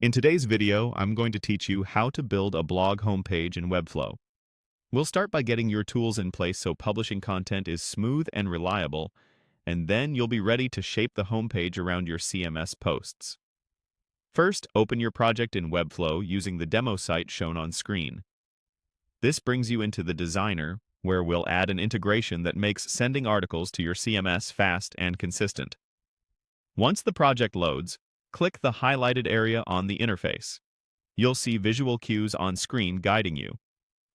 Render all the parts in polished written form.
In today's video, I'm going to teach you how to build a blog homepage in Webflow. We'll start by getting your tools in place so publishing content is smooth and reliable, and then you'll be ready to shape the homepage around your CMS posts. First, open your project in Webflow using the demo site shown on screen. This brings you into the Designer, where we'll add an integration that makes sending articles to your CMS fast and consistent. Once the project loads, click the highlighted area on the interface. You'll see visual cues on screen guiding you.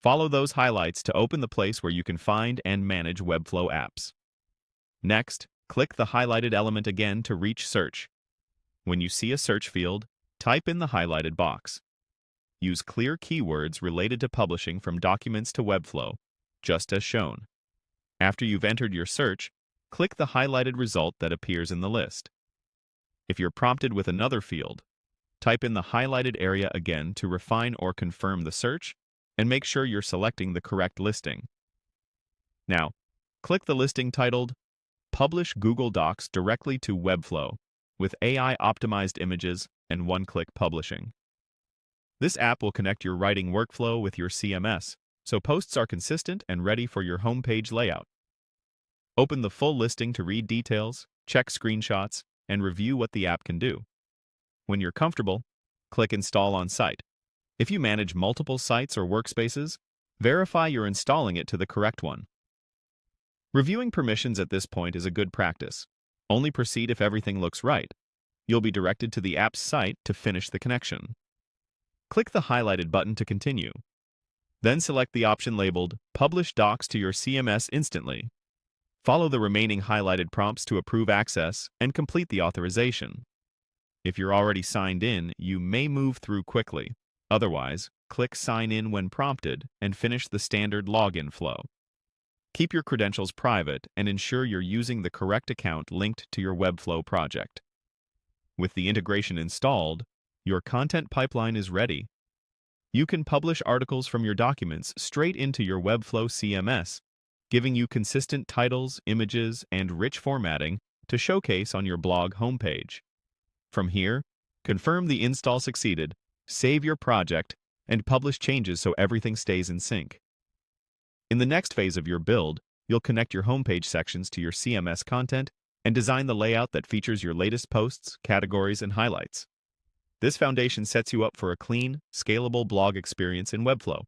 Follow those highlights to open the place where you can find and manage Webflow apps. Next, click the highlighted element again to reach search. When you see a search field, type in the highlighted box. Use clear keywords related to publishing from documents to Webflow, just as shown. After you've entered your search, click the highlighted result that appears in the list. If you're prompted with another field, type in the highlighted area again to refine or confirm the search, and make sure you're selecting the correct listing. Now, click the listing titled Publish Google Docs directly to Webflow with AI-optimized images and one-click publishing. This app will connect your writing workflow with your CMS, so posts are consistent and ready for your homepage layout. Open the full listing to read details, check screenshots, and review what the app can do. When you're comfortable, click Install on Site. If you manage multiple sites or workspaces, verify you're installing it to the correct one. Reviewing permissions at this point is a good practice. Only proceed if everything looks right. You'll be directed to the app's site to finish the connection. Click the highlighted button to continue. Then select the option labeled Publish Docs to your CMS instantly. Follow the remaining highlighted prompts to approve access and complete the authorization. If you're already signed in, you may move through quickly. Otherwise, click Sign In when prompted and finish the standard login flow. Keep your credentials private and ensure you're using the correct account linked to your Webflow project. With the integration installed, your content pipeline is ready. You can publish articles from your documents straight into your Webflow CMS, giving you consistent titles, images, and rich formatting to showcase on your blog homepage. From here, confirm the install succeeded, save your project, and publish changes so everything stays in sync. In the next phase of your build, you'll connect your homepage sections to your CMS content and design the layout that features your latest posts, categories, and highlights. This foundation sets you up for a clean, scalable blog experience in Webflow.